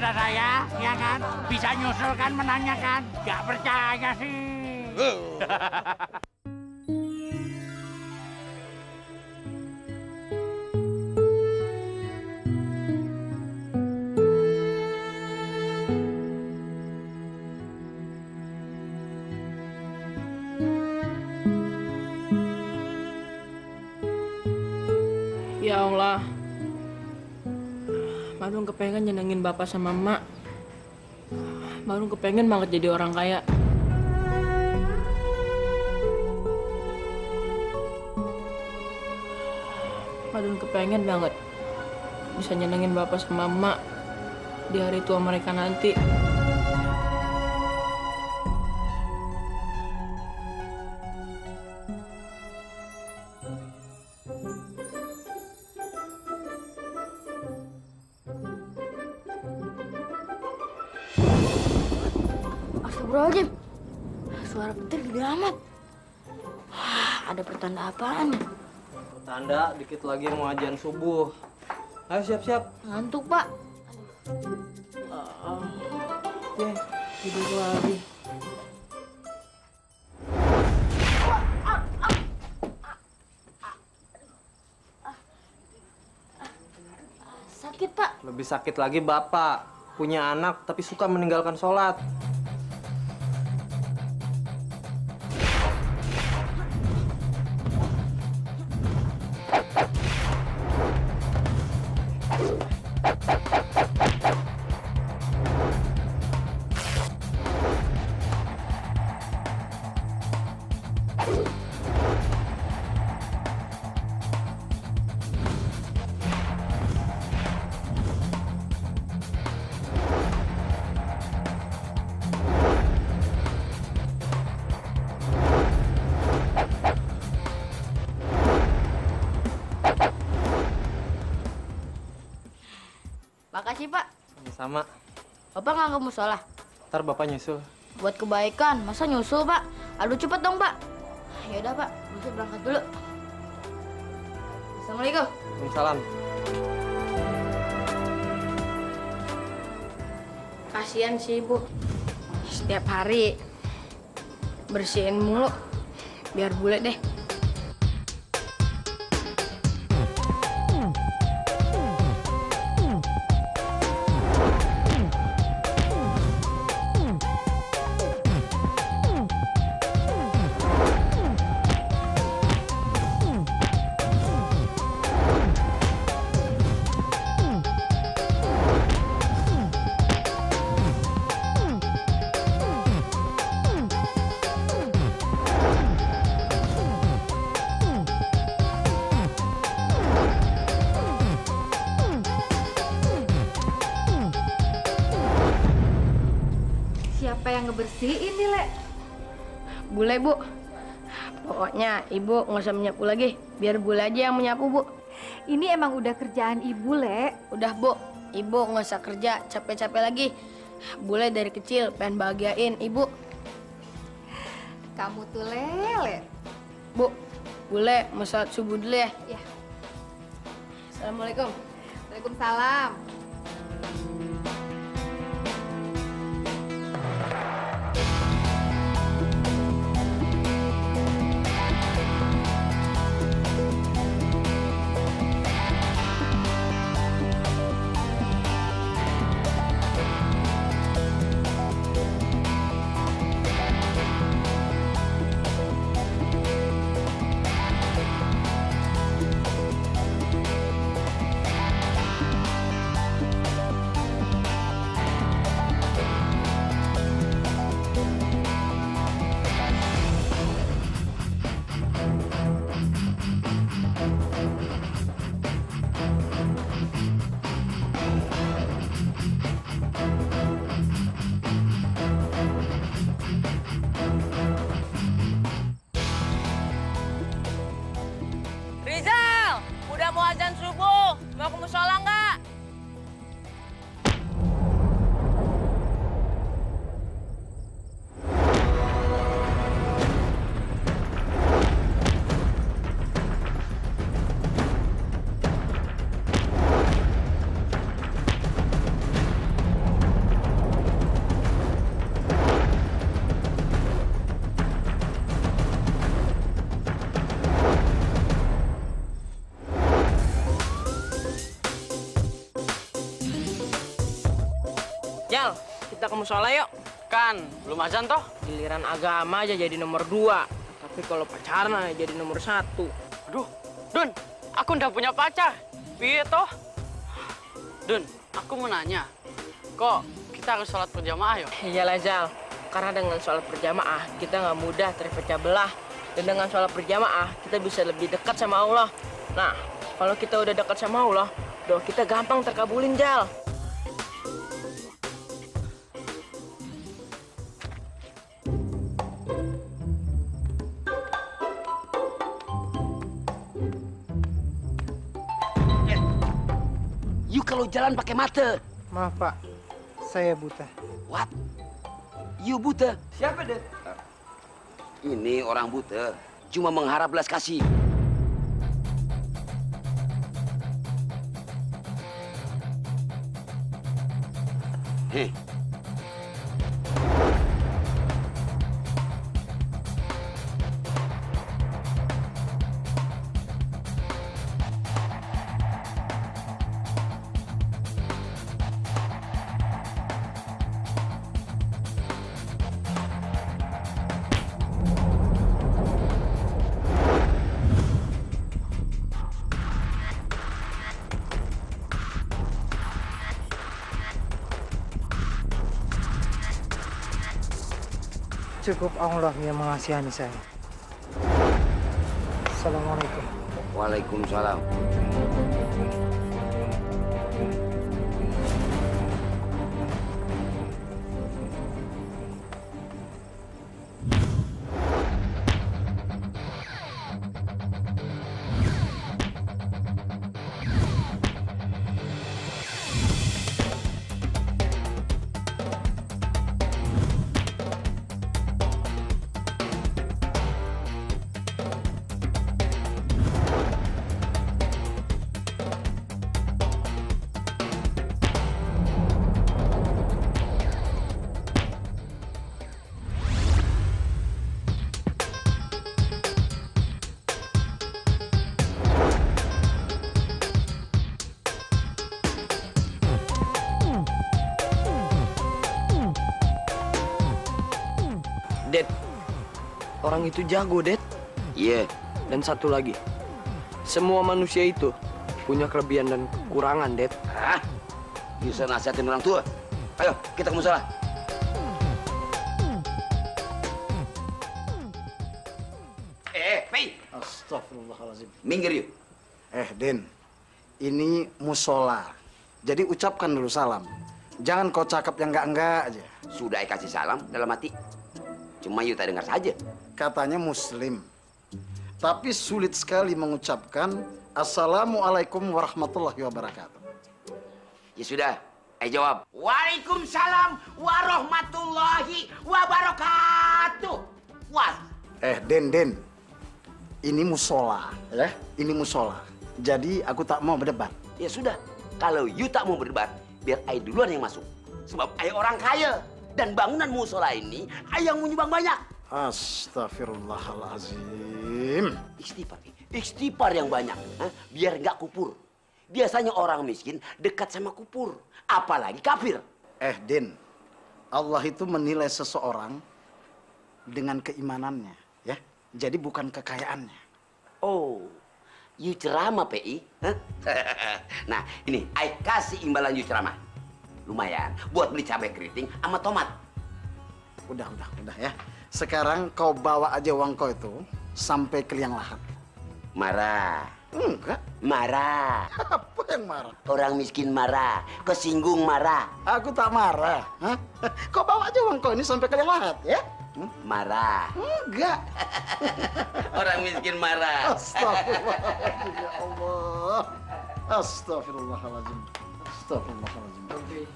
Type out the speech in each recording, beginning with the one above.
kepada saya, ya kan? Bisa nyusul kan menanyakan? Gak percaya sih. Ya Allah, Marun kepengen nyenengin bapak sama emak. Marun kepengen banget jadi orang kaya. Marun kepengen banget bisa nyenengin bapak sama emak di hari tua mereka nanti. Astagfirullahaladzim, suara petir gede amat. Ada pertanda apaan nih? Tanda dikit lagi mau ajan subuh. Ayo siap-siap. Ngantuk, Pak. Tidur lagi. Sakit, Pak. Lebih sakit lagi bapak. Punya anak tapi suka meninggalkan sholat. Makasih, Pak. Sama. Bapak nggak ke musola? Ntar bapak nyusul. Buat kebaikan, masa nyusul, Pak? Aduh, cepet dong, Pak. Ya udah, Pak. Bisa berangkat dulu. Assalamualaikum. Waalaikumsalam. Kasian sih ibu. Setiap hari bersihin mulu. Biar bule deh. Siapa yang ngebersihin nih, Le? Bule, Bu. Pokoknya ibu nggak usah menyapu lagi. Biar bule aja yang menyapu, Bu. Ini emang udah kerjaan ibu, Le. Udah, Bu. Ibu nggak usah kerja capek-capek lagi. Bule dari kecil pengen bahagiain ibu. Kamu tuh lele. Bu, bule mau sholat subuh dulu ya. Ya, Assalamualaikum. Waalaikumsalam. Rizal, udah mau azan subuh. Mau ke musola nggak? Jal, kita ke musola yuk. Kan, belum azan toh? Giliran agama aja jadi nomor 2. Tapi kalau pacaran aja jadi nomor 1. Aduh, Dun, aku udah punya pacar. Piye toh? Dun, aku mau nanya. Kok kita harus sholat berjamaah yuk? Iyalah, Jal. Karena dengan sholat berjamaah, kita nggak mudah terpecah belah. Dan dengan sholat berjamaah, kita bisa lebih dekat sama Allah. Nah, kalau kita udah dekat sama Allah, doa kita gampang terkabulin, Jal. You kalau jalan pakai mata. Maaf Pak, saya buta. What? You buta? Siapa, Det? Ini orang buta. Cuma mengharap belas kasih. Heh. Cukup Allah yang mengasihani saya. Assalamualaikum. Waalaikumsalam. Det, orang itu jago, Det. Iya. Dan satu lagi, semua manusia itu punya kelebihan dan kekurangan, Det. Hah? Bisa nasihatin orang tua? Ayo, kita ke musola. Pei. Astagfirullahaladzim. Minggir yuk. Din, ini musola. Jadi ucapkan dulu salam. Jangan kau cakap yang enggak aja. Sudah kasih salam dalam hati. Cuma you tak dengar saja. Katanya muslim. Tapi sulit sekali mengucapkan Assalamualaikum warahmatullahi wabarakatuh. Ya sudah, jawab. Waalaikumsalam warahmatullahi wabarakatuh. Was. Den. Ini musola. Ini musola. Jadi aku tak mau berdebat. Ya sudah, kalau you tak mau berdebat, biar I duluan yang masuk. Sebab I orang kaya. Dan bangunan musola ini, I yang menyumbang banyak. Astagfirullahalazim. Istighfar yang banyak. Biar nggak kupur. Biasanya orang miskin dekat sama kupur. Apalagi kafir. Din, Allah itu menilai seseorang dengan keimanannya. Ya, jadi bukan kekayaannya. Oh, you ceramah, PI? Nah, ini, I kasih imbalan you ceramah. Lumayan, buat beli cabai keriting sama tomat. Udah ya. Sekarang kau bawa aja uang kau itu sampai ke liang lahat. Marah. Enggak. Marah. Apa yang marah? Orang miskin marah, kesinggung marah. Aku tak marah. Hah? Kau bawa aja uang kau ini sampai ke liang lahat, ya? Marah. Enggak. Orang miskin marah. Astagfirullahaladzim, ya Allah. Astagfirullahaladzim. Astagfirullahaladzim.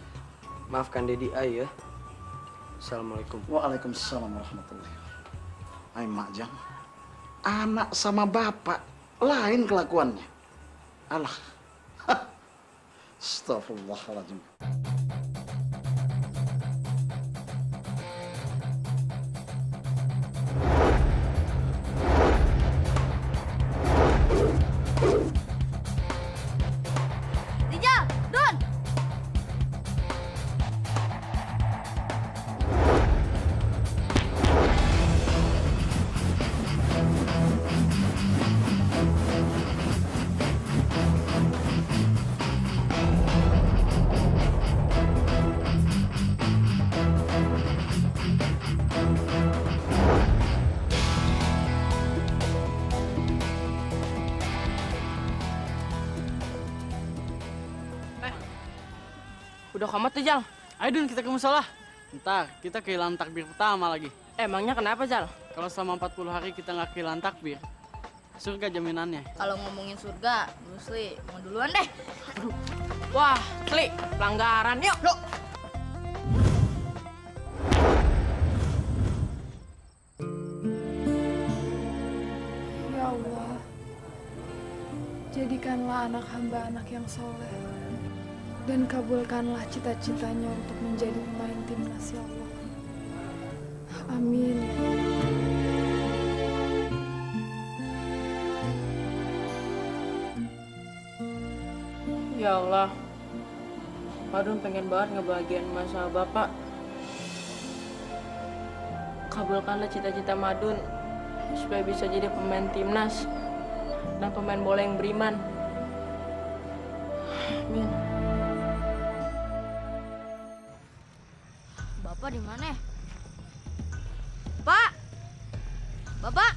Maafkan Dedi Ay ya. Assalamualaikum. Waalaikumsalam warahmatullahi wabarakatuh. Ay, Mak Jang. Anak sama bapak lain kelakuannya. Alah. Astagfirullahaladzim. Rijal, Don. Udah kamat tuh, Jal. Ayo Dun, kita ke musola. Ntar kita kehilangan takbir pertama lagi. Emangnya kenapa, Jal? Kalau selama 40 hari kita nggak kehilangan takbir, surga jaminannya. Kalau ngomongin surga, Musli mau duluan deh. Wah, Sli, pelanggaran. Yuk, yuk. Ya Allah, jadikanlah anak hamba anak yang soleh. Dan kabulkanlah cita-citanya untuk menjadi pemain timnas, ya Allah. Amin. Ya Allah, Madun pengen banget ngebahagiain Mas sama Bapak. Kabulkanlah cita-cita Madun supaya bisa jadi pemain timnas dan pemain bola yang beriman. Amin. Bapak di mana? Pak! Bapak!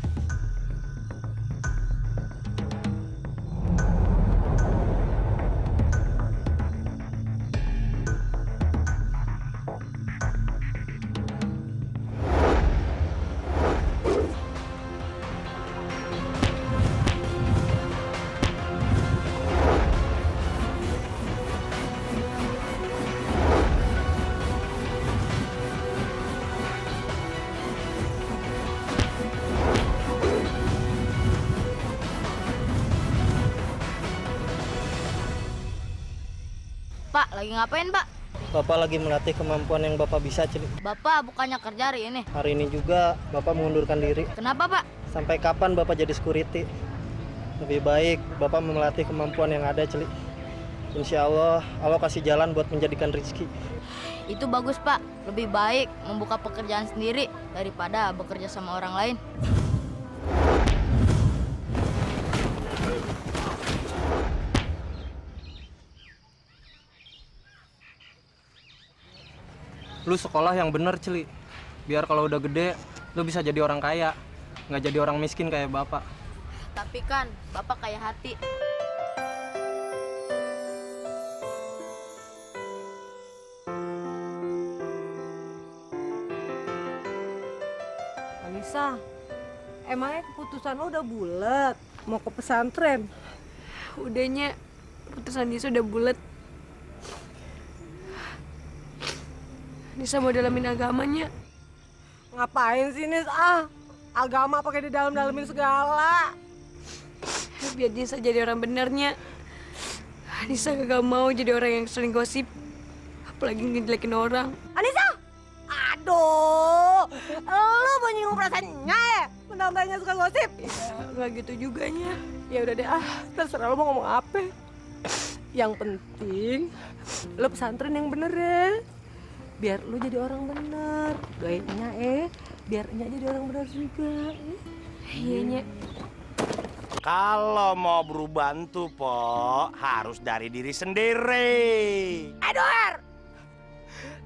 Pak, lagi ngapain, Pak? Bapak lagi melatih kemampuan yang Bapak bisa, Cili. Bapak bukannya kerja hari ini. Hari ini juga Bapak mengundurkan diri. Kenapa, Pak? Sampai kapan Bapak jadi security? Lebih baik Bapak melatih kemampuan yang ada, Cili. Insya Allah kasih jalan buat menjadikan rezeki. Itu bagus, Pak. Lebih baik membuka pekerjaan sendiri daripada bekerja sama orang lain. Lu sekolah yang bener, Cili. Biar kalau udah gede, lu bisa jadi orang kaya. Nggak jadi orang miskin kayak Bapak. Tapi kan, Bapak kaya hati. Anissa, emangnya keputusan lo udah bulat mau ke pesantren? Udahnya, keputusan Nisa udah bulat. Nisa mau dalamin agamanya. Ngapain sih, Nis? Agama pakai didalam-dalamin segala. Biar Nisa jadi orang benernya. Nisa gak mau jadi orang yang sering gosip. Apalagi ngejelekin orang. Anissa! Aduh, lo mau nyinggung perasaannya ya? Mentang-mentangnya suka gosip? Ya, gak gitu juganya. Ya udah deh, terserah lo mau ngomong apa. Yang penting, lo pesantren yang bener ya. Biar lo jadi orang bener. Doain biar Nya jadi orang bener juga. Iya, Nya. Kalau mau berubah tuh, Po, harus dari diri sendiri. Doer!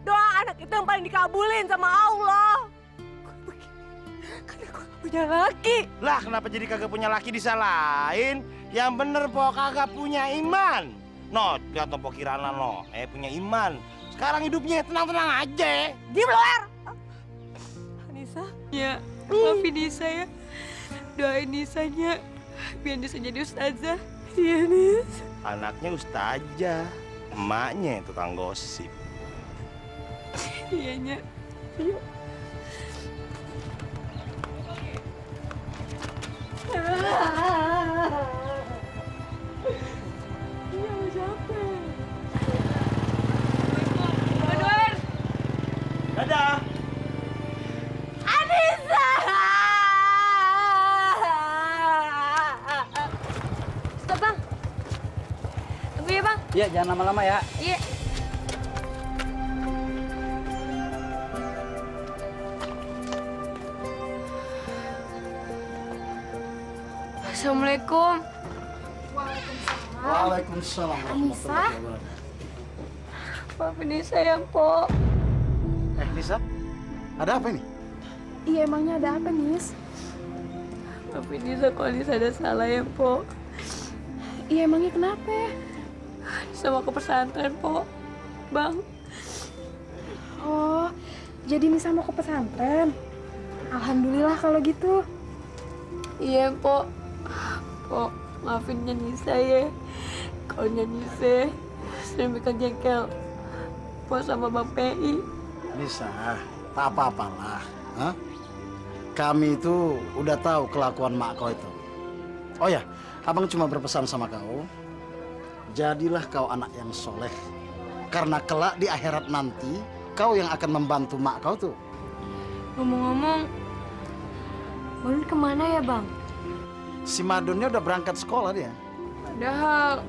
Doa anak itu yang paling dikabulin sama Allah. Karena gue gak punya laki. Lah, kenapa jadi kagak punya laki disalahin? Yang bener, Po, kagak punya iman. No, lihat Po Kirana, no. Punya iman. Sekarang hidupnya tenang-tenang aja. Diam lo, Er! Anissa? Ya, maafin Nisa ya. Doain Nisanya biar Nisa jadi ustazah. Iya, Nis. Anaknya ustazah, emaknya tukang gosip. Iya, Nya. Yuk. Iya, capek. Dadah. Anissa! Stop, Bang. Tunggu ya, Bang. Iya, jangan lama-lama ya. Iya. Assalamualaikum. Waalaikumsalam. Anissa? Maafin Nisa ya, Po. Nisa, ada apa ini? Iya, emangnya ada apa, Nis? Maafin Nisa kalau Nisa ada salah ya, Po. Iya, emangnya kenapa? Nisa mau ke pesantren, Po. Bang. Oh, jadi Nisa mau ke pesantren. Alhamdulillah kalau gitu. Iya, Po. Po, maafin Nisa ya. Kalau Nisa sering bikin jengkel Po sama Bang PI. Nisa, tak apa-apalah. Hah? Kami itu udah tahu kelakuan mak kau itu. Oh ya, abang cuma berpesan sama kau. Jadilah kau anak yang soleh. Karena kelak di akhirat nanti, kau yang akan membantu mak kau tuh. Ngomong-ngomong, Madun kemana ya, Bang? Si Madunnya udah berangkat sekolah dia. Padahal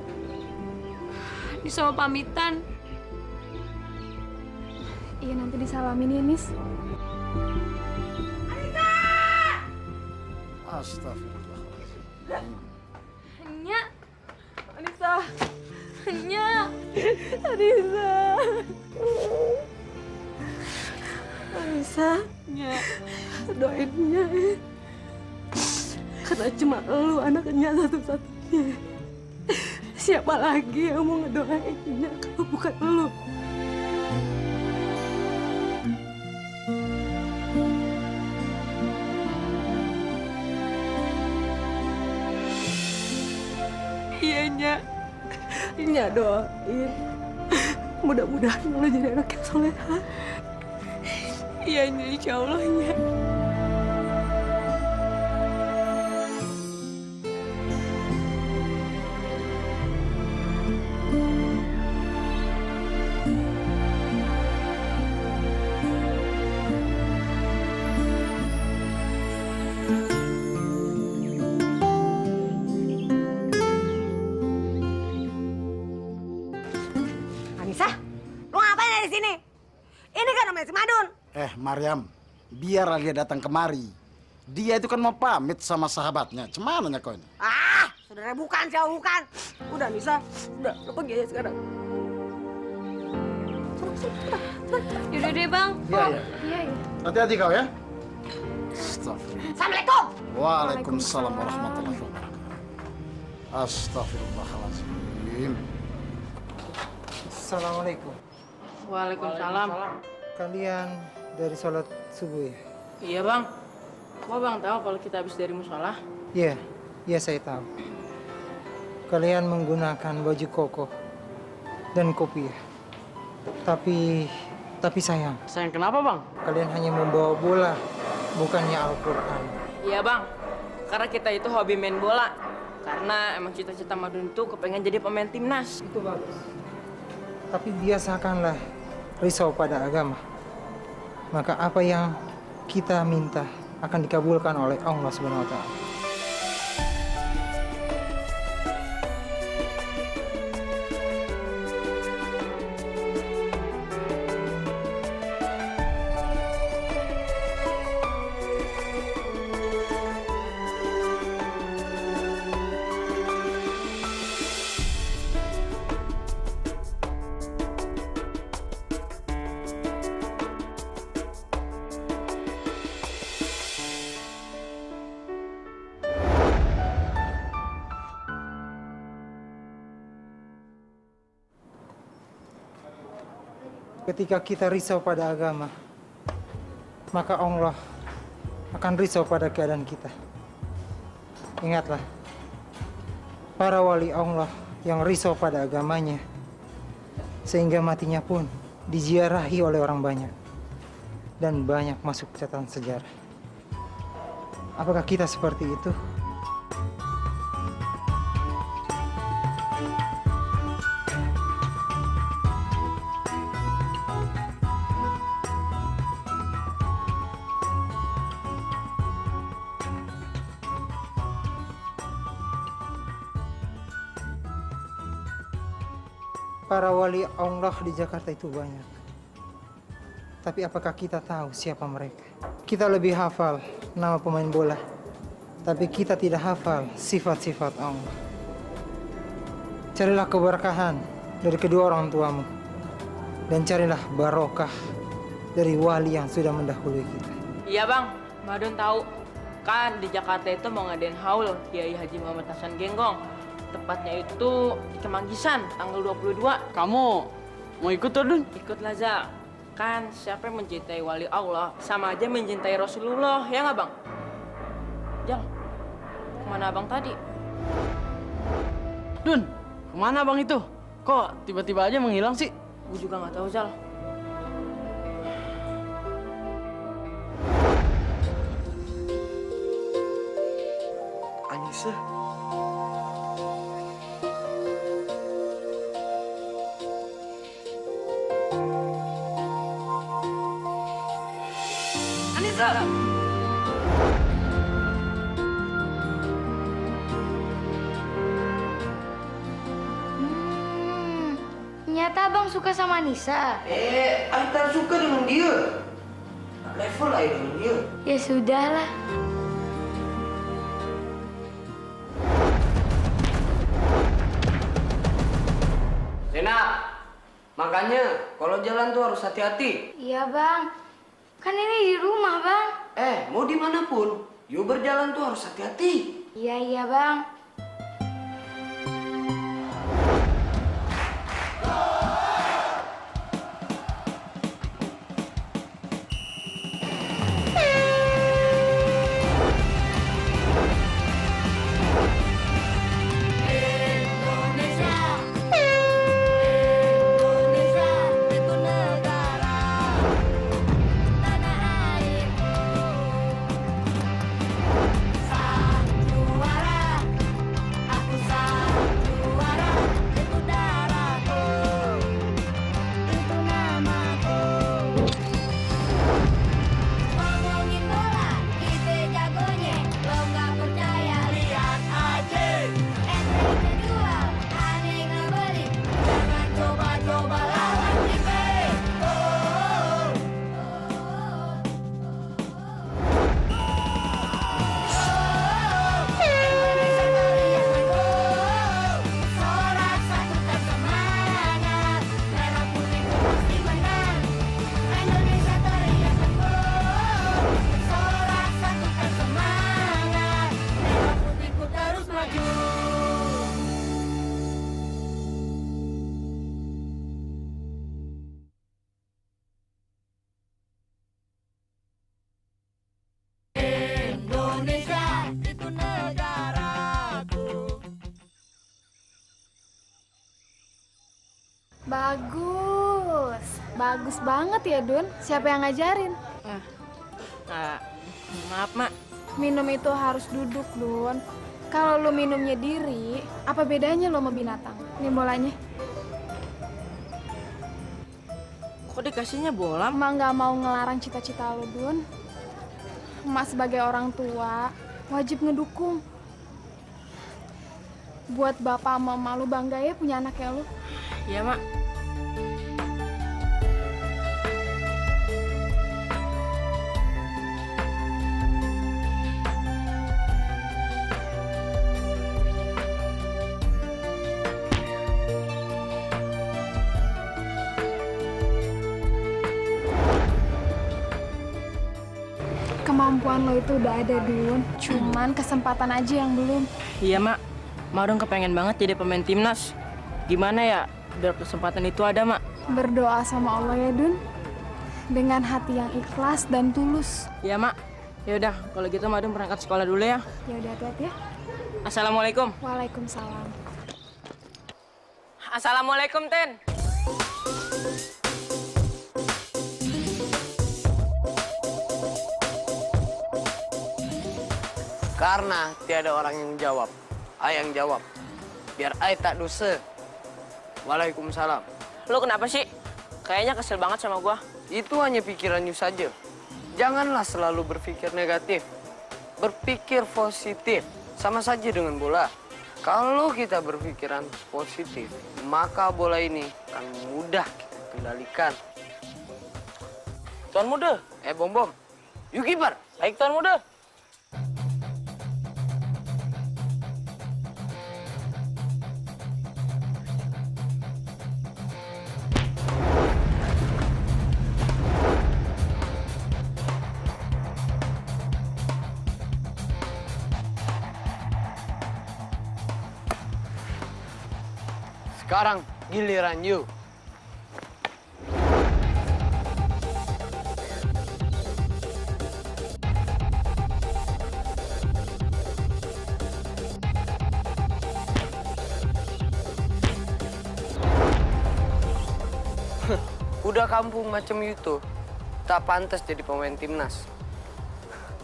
Nisa mau pamitan. Iya, nanti disalamin ya, Nis. Astagfirullahaladzim. Nya. Anissa. Nya. Anissa. Nisa, Nya, doain Nya ya. Karena cuma lu anaknya satu-satunya. Siapa lagi yang mau ngedoain Nya kalau bukan lu? Iya, Nya doain. Mudah-mudahan lo jadi anak yang soleha. Iya, insya Allah, Nya. Anissa, lo ngapain dari sini? Ini kan namanya si Madun. Mariam, biarlah dia datang kemari. Dia itu kan mau pamit sama sahabatnya. Cemananya kau ini? Ah, saudara bukan, jauh bukan. Udah, Nisa. Udah, lo pergi aja sekarang. Yaudah deh, Bang. Iya, iya. Iya, iya. Hati-hati kau ya. Astagfirullah. Assalamualaikum. Waalaikumsalam warahmatullahi wabarakatuh. Astagfirullahaladzim. Assalamualaikum. Waalaikumsalam. Kalian dari sholat subuh ya? Iya, Bang. Kok Bang tahu kalau kita habis dari musola? Iya, iya saya tahu. Kalian menggunakan baju koko dan kopiah. Tapi sayang, Sayang kenapa, Bang? kalian hanya membawa bola, bukannya Al-Quran. Iya, Bang. Karena kita itu hobi main bola. Karena emang cita-cita Madun tuh kepengen jadi pemain timnas. Itu bagus. Tapi biasakanlah risau pada agama. Maka apa yang kita minta akan dikabulkan oleh Allah Subhanahu wa taala. Ketika kita risau pada agama, maka Allah akan risau pada keadaan kita. Ingatlah, para wali Allah yang risau pada agamanya, sehingga matinya pun diziarahi oleh orang banyak, dan banyak masuk catatan sejarah. Apakah kita seperti itu? Para wali Allah di Jakarta itu banyak. Tapi apakah kita tahu siapa mereka? Kita lebih hafal nama pemain bola, tapi kita tidak hafal sifat-sifat Allah. Carilah keberkahan dari kedua orang tuamu, dan carilah barokah dari wali yang sudah mendahului kita. Iya, Bang. Madun tahu. Kan di Jakarta itu mau ngadain haul Kiai Haji Muhammad Hasan Genggong. Tepatnya itu di Kemanggisan, tanggal 22. Kamu Mau ikut tuh, Dun? Ikutlah Zal. Kan siapa yang mencintai wali Allah sama aja mencintai Rasulullah, ya nggak Bang? Jal, kemana Abang tadi? Dun, kemana Bang itu? Kok tiba-tiba aja menghilang sih? Gue juga nggak tahu Zal. Anissa. Anissa! Ternyata abang suka sama Nisa. Aita suka dengan dia. Level aja dengan dia. Ya sudahlah. Zena, makanya kalau jalan tuh harus hati-hati. Iya bang. Kan ini di rumah bang. Mau dimanapun, yuk berjalan tuh harus hati-hati. Iya bang. Bagus. Bagus banget ya, Dun. Siapa yang ngajarin? Maaf, Mak. Minum itu harus duduk, Dun. Kalau lu minumnya diri, apa bedanya lo sama binatang? Ini bolanya. Kok dikasihnya bola? Emak nggak mau ngelarang cita-cita lo, Dun. Emak sebagai orang tua, wajib ngedukung. Buat bapak sama emak lu bangga ya punya anak kayak lu. Iya, Mak. Kemampuan lo itu udah ada, Dun. Cuman kesempatan aja yang belum. Iya, Mak. Mak dong kepengen banget jadi pemain timnas. Gimana ya biar kesempatan itu ada, Mak? Berdoa sama Allah ya, Dun. Dengan hati yang ikhlas dan tulus. Iya, Mak. Ya udah, kalau gitu Madun berangkat sekolah dulu ya. Ya udah, hati-hati ya. Assalamualaikum. Waalaikumsalam. Assalamualaikum, Ten. Karena tiada orang yang jawab, Ai yang jawab. Biar Ai tak dosa. Waalaikumsalam. Lu kenapa sih? Kayaknya kesel banget sama gua. Itu hanya pikiran you saja. Janganlah selalu berpikir negatif. Berpikir positif. Sama saja dengan bola. Kalau kita berpikiran positif, maka bola ini akan mudah kita kendalikan. Tuan muda. Bom-bom. You kiper. Baik, Tuan muda. Sekarang giliran you. Udah kampung macam itu, tak pantas jadi pemain timnas.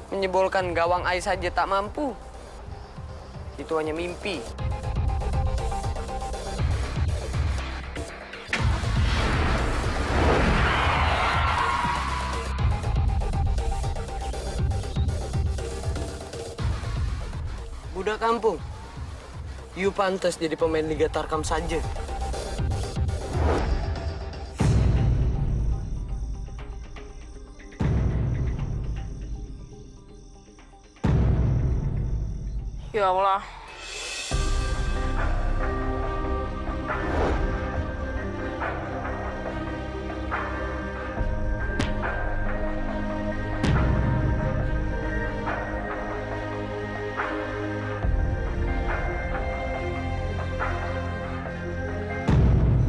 Menyebolkan gawang Ai saja tak mampu. Itu hanya mimpi. Budak kampung, you pantas jadi pemain Liga Tarkam saja. Ya Allah.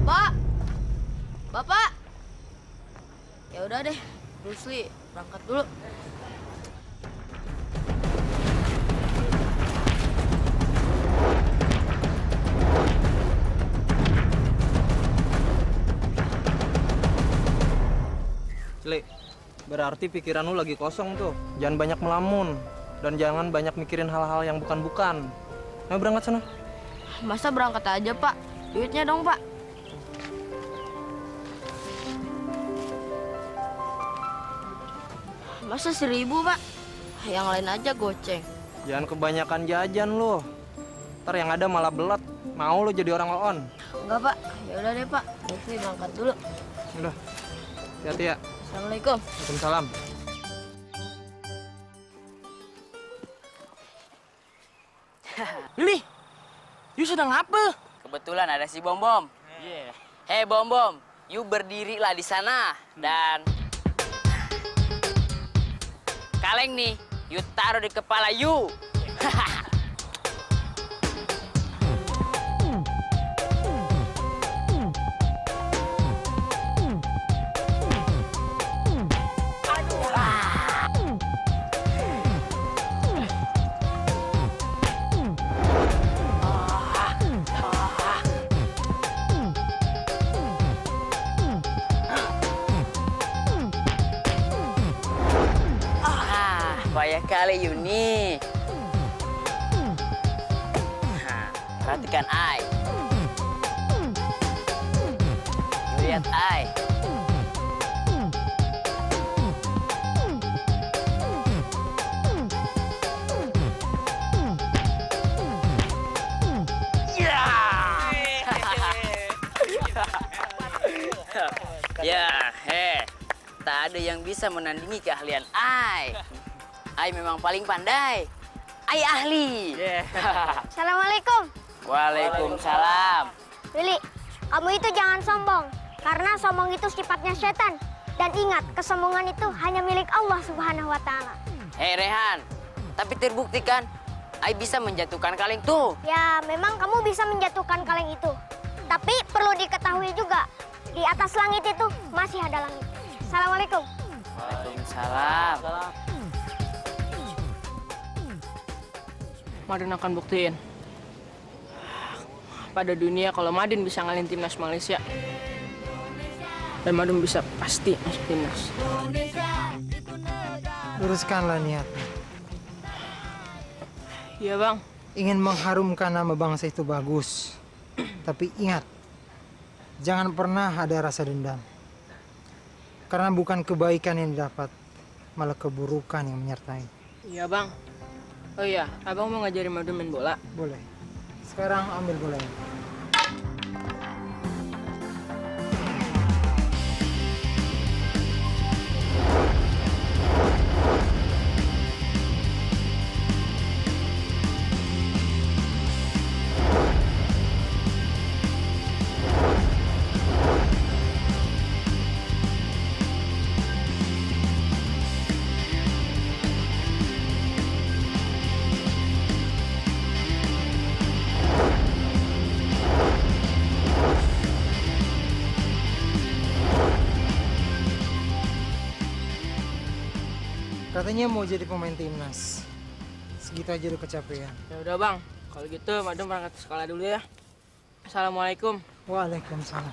Pak! Bapak! Ya udah deh, Bruce Lee berangkat dulu. Cili, berarti pikiran lu lagi kosong tuh. Jangan banyak melamun. Dan jangan banyak mikirin hal-hal yang bukan-bukan. Ayo berangkat sana. Masa berangkat aja, Pak? Duitnya dong, Pak. Masa 1.000, Pak? Yang lain aja goceng. Jangan kebanyakan jajan lu. Ntar yang ada malah belat. Mau lu jadi orang on. Enggak, Pak. Ya udah deh, Pak. Bruce Lee berangkat dulu. Udah. Hati-hati ya. Assalamualaikum. Waalaikumsalam. Lili, you sedang apa? Kebetulan ada si Bom Bom. Hei Bom Bom, you berdirilah di sana dan kaleng nih, you taruh di kepala you. Payah kali Yuni. Nah, perhatikan Ai. Lihat Ai. Ya, tak ada yang bisa menandingi keahlian Ai. Ai memang paling pandai. Ai ahli. Assalamualaikum. Waalaikumsalam. Willy, kamu itu jangan sombong. Karena sombong itu sifatnya setan. Dan ingat, kesombongan itu hanya milik Allah Subhanahu wa Ta'ala. Hei Rehan, tapi terbukti kan Ai bisa menjatuhkan kaleng tuh. Ya, memang kamu bisa menjatuhkan kaleng itu. Tapi perlu diketahui juga, di atas langit itu masih ada langit. Assalamualaikum. Waalaikumsalam. Madin akan buktiin. Pada dunia kalau Madin bisa ngalahin timnas Malaysia. Dan Madin bisa pasti masuk timnas. Luruskanlah niatnya. Iya, Bang. Ingin mengharumkan nama bangsa itu bagus. Tapi ingat, jangan pernah ada rasa dendam. Karena bukan kebaikan yang didapat, malah keburukan yang menyertai. Iya, Bang. Oh iya, Abang mau ngajarin Madin main bola? Boleh. Sekarang ambil bolanya. Katanya mau jadi pemain timnas. Segitu aja udah kecapean. Ya udah, Bang. Kalau gitu Madin berangkat ke sekolah dulu ya. Assalamualaikum. Waalaikumsalam.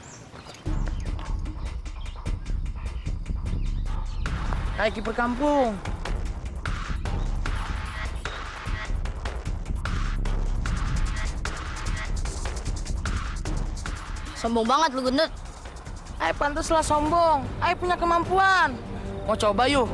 Hai kiper kampung. Sombong banget lu gendut. Ai pantaslah sombong. Ai punya kemampuan. Mau coba yuk.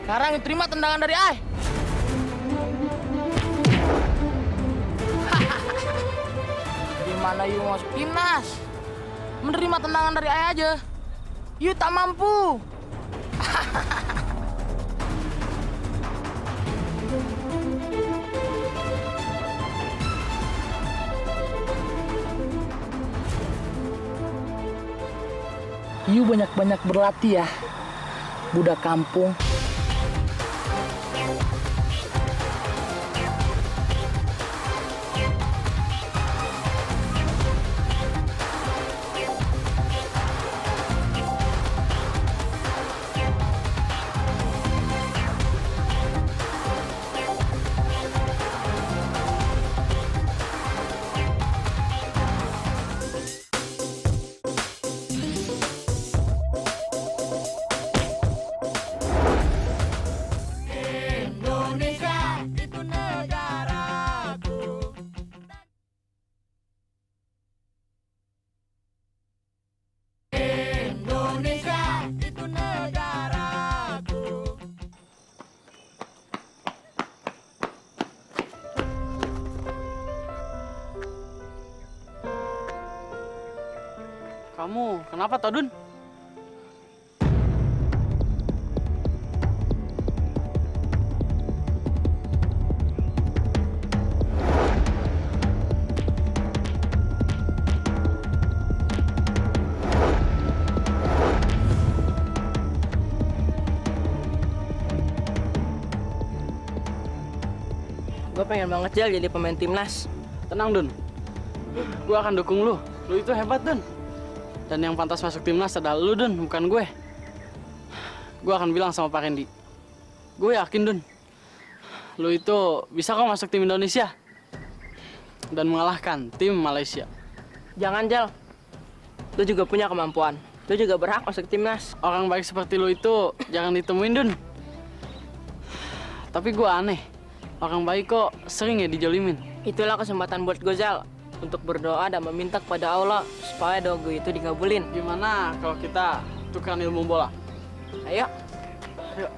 Sekarang terima tendangan dari Ai. Gimana Yu masuk timnas? Menerima tendangan dari Ai aja. Yu tak mampu. Yu banyak-banyak berlatih ya, budak kampung. Kamu kenapa, Todun? Gue pengen banget Jal jadi pemain timnas. Tenang, Dun. Gue akan dukung lu. Lu itu hebat, Dun. Dan yang pantas masuk timnas adalah lu, Dun, bukan gue. Gue akan bilang sama Pak Randy. Gue yakin, Dun. Lu itu bisa kok masuk tim Indonesia. Dan mengalahkan tim Malaysia. Jangan Jal. Lu juga punya kemampuan. Lu juga berhak masuk timnas. Orang baik seperti lu itu jangan ditemuin, Dun. Tapi gue aneh. Orang baik kok sering ya dijolimin. Itulah kesempatan buat gue Jal. Untuk berdoa dan meminta kepada Allah supaya doa gue itu dikabulin. Gimana kalau kita tukeran ilmu bola? Ayo. Ayo.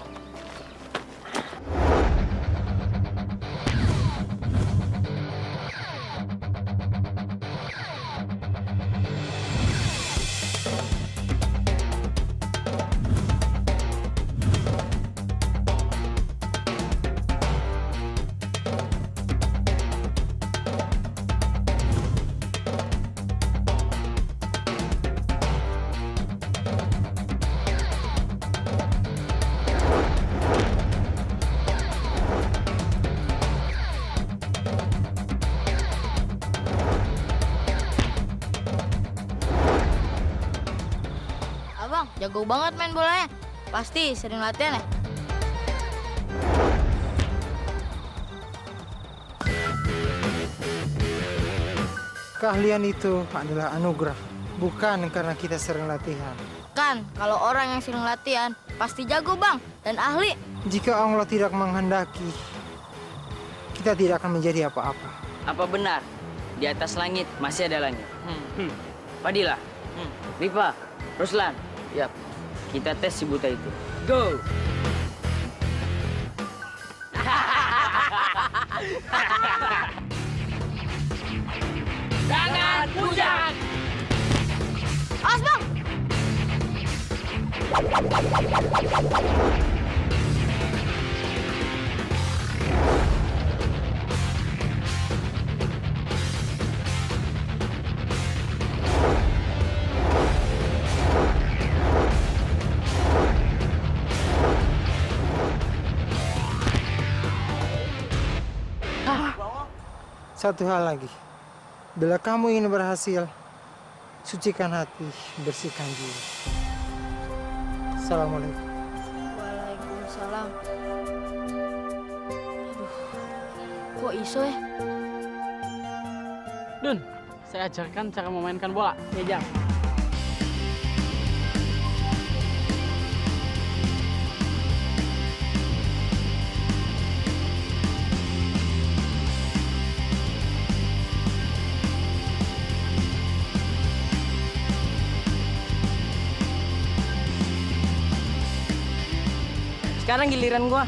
Abang, jago banget main bolanya. Pasti sering latihan ya? Keahlian itu adalah anugerah, bukan karena kita sering latihan. Kan, kalau orang yang sering latihan, pasti jago bang, dan ahli. Jika Allah tidak menghendaki, kita tidak akan menjadi apa-apa. Apa benar di atas langit masih ada langit? Fadila, Rifa, Ruslan, Yap. kita tes si buta itu. Go! Jangan bujang! Awas bang! Satu hal lagi. Bila kamu ingin berhasil, sucikan hati, bersihkan jiwa. Assalamualaikum. Waalaikumsalam. Aduh, kok iso ya? Dun, saya ajarkan cara memainkan bola. Diajak. Sekarang giliran gua.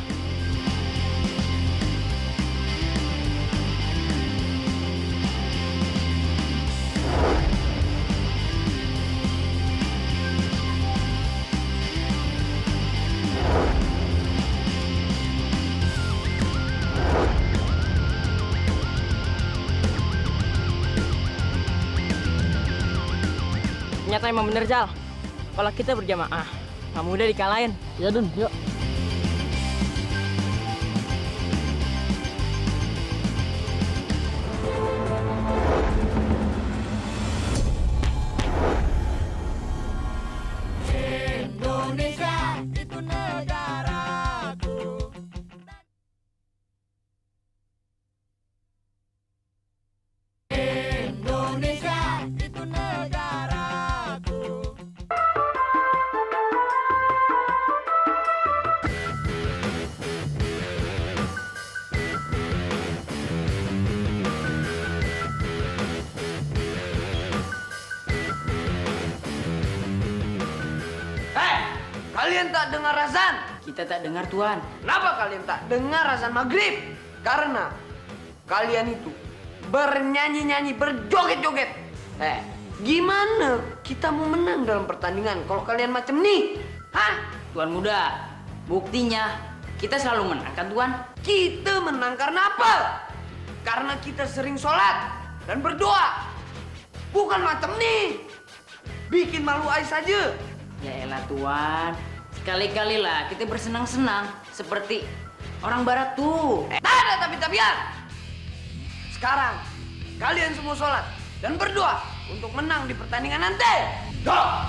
Ternyata emang bener, Jal. Kalau kita berjamaah, nggak mudah dikalahin. Ya, Dun, yuk. Indonesia itu negaraku. Indonesia itu negaraku. Kalian tak dengar azan? Kita tak dengar, Tuan. Kenapa kalian tak dengar azan maghrib? Karena kalian itu bernyanyi-nyanyi, berjoget-joget. Gimana kita mau menang dalam pertandingan kalau kalian macam nih? Hah? Tuan muda, buktinya kita selalu menang kan, Tuan? Kita menang karena apa? Karena kita sering sholat dan berdoa. Bukan macam nih. Bikin malu Ai saja. Ya elah, Tuan. Sekali-kali lah kita bersenang-senang seperti orang barat tuh. Tak ada tapi-tapian. Sekarang kalian semua sholat dan berdoa untuk menang di pertandingan nanti. Go!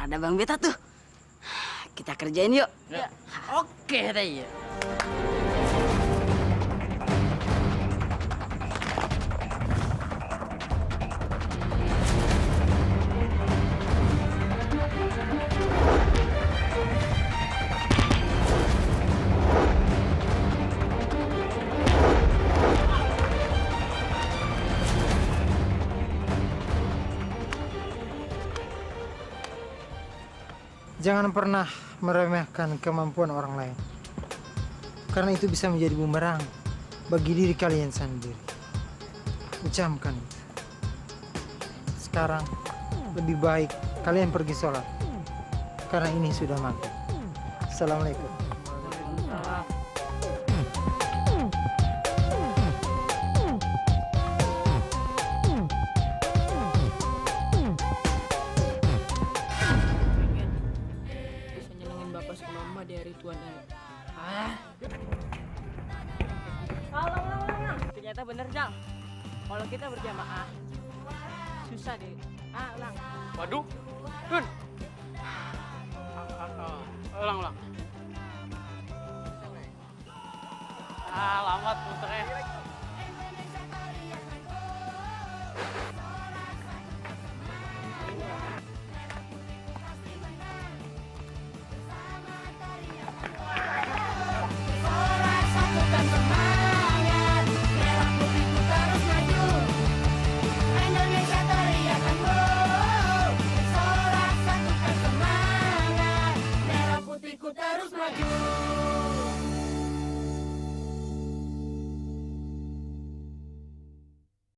Ada Bang Beta tuh. Kita kerjain yuk. Ya. Oke deh. Jangan pernah meremehkan kemampuan orang lain. Karena itu bisa menjadi bumerang bagi diri kalian sendiri. Ucapkan itu. Sekarang lebih baik kalian pergi sholat. Karena ini sudah maghrib. Assalamualaikum. Bisa nyenengin bapak sama mama di hari tua nanti. Ah. Ternyata bener, Jang. Kalau kita berjamaah, susah deh. Ulang. Waduh, Dun. Ulang. Lambat muternya.